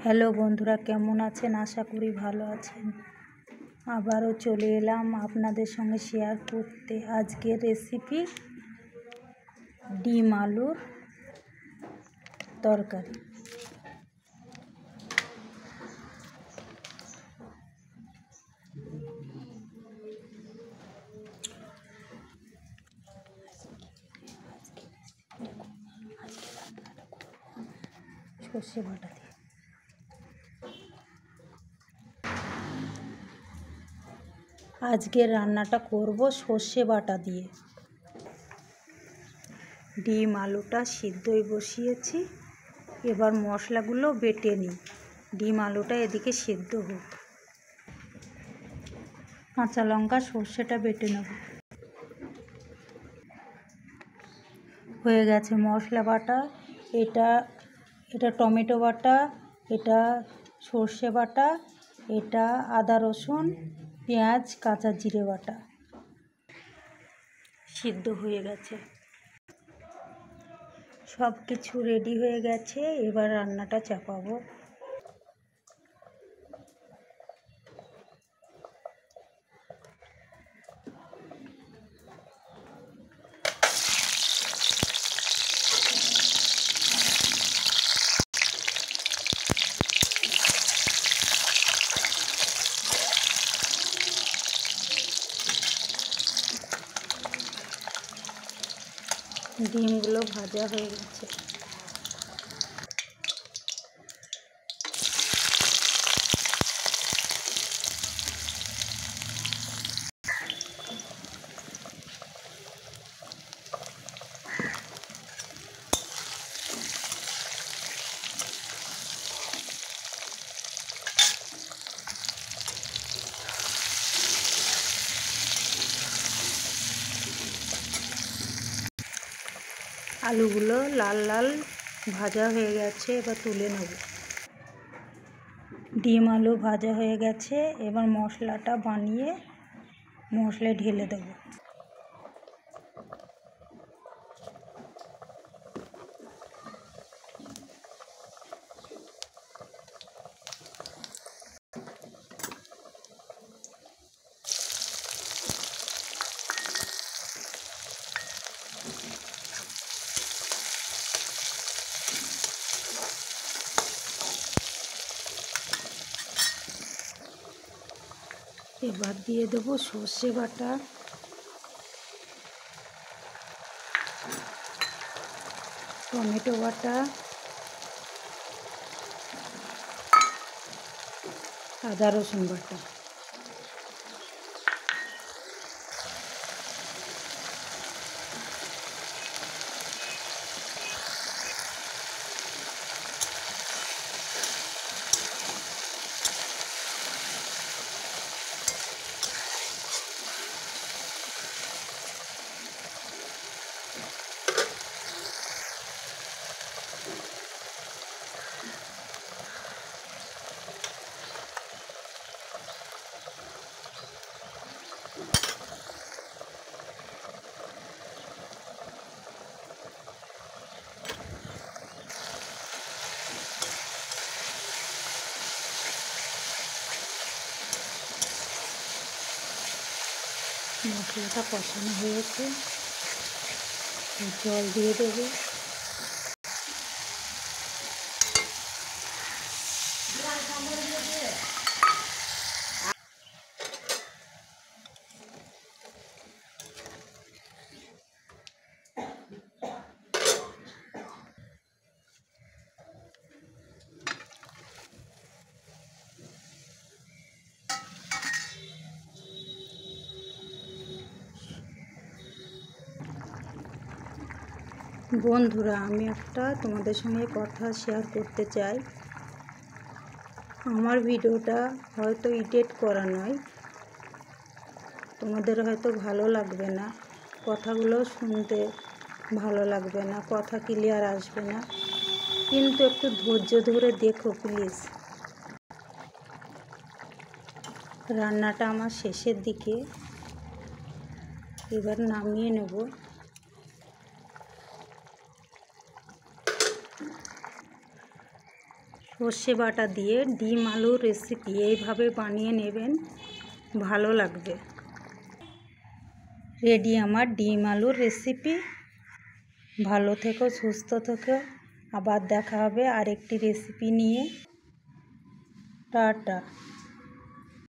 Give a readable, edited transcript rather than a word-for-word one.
Hello বন্ধুরা, কেমন আছেন? আশা করি ভালো আছেন। আবারও চলে এলাম আপনাদের সঙ্গে শেয়ার করতে আজকের রেসিপি ডিম আলুর তরকারি। সর্ষে বাটা দিয়ে আজকে রান্নাটা করব সর্ষে বাটা দিয়ে। ডিম আলুটা সিদ্ধই বসিয়েছি, এবার মশলাগুলো বেটে নিই। ডিম আলুটা এদিকে সিদ্ধ হোক। কাঁচা লঙ্কা সর্ষেটা বেটে নেব। হয়ে গেছে মশলা বাটা। এটা টমেটো বাটা, এটা সর্ষে বাটা, এটা আদা রসুন পেঁয়াজ কাঁচা জিরে বাটা। সিদ্ধ হয়ে গেছে, সব কিছু রেডি হয়ে গেছে। এবার রান্নাটা চাপাবো। ডিমগুলো ভাজা হয়ে গেছে। আলুগুলো লাল লাল ভাজা হয়ে গেছে, এবার তুলে নেব। ডিম আলু ভাজা হয়ে গেছে, এবার মশলাটা বানিয়ে মশলায় ঢেলে দেব। এবার দিয়ে দেবো সর্ষে বাটা, টমেটো বাটা, আদা রসুন বাটা। মশলাটা কষানো হয়েছে, জল দিয়ে দেবো। বন্ধুরা, আমি একটা তোমাদের সঙ্গে কথা শেয়ার করতে চাই। আমার ভিডিওটা হয়তো এডিট করা নয়, তোমাদের হয়তো ভালো লাগবে না, কথাগুলো শুনতে ভালো লাগবে না, কথা ক্লিয়ার আসবে না, কিন্তু একটু ধৈর্য ধরে দেখো প্লিজ। রান্নাটা আমার শেষের দিকে, এবার নামিয়ে নেব। সর্ষে বাটা দিয়ে ডিম আলুর রেসিপি এইভাবে বানিয়ে নেবেন, ভালো লাগবে। রেডি আমার ডিম আলুর রেসিপি। ভালো থেকো, সুস্থ থেকো, আবার দেখা হবে আরেকটি রেসিপি নিয়ে। টাটা।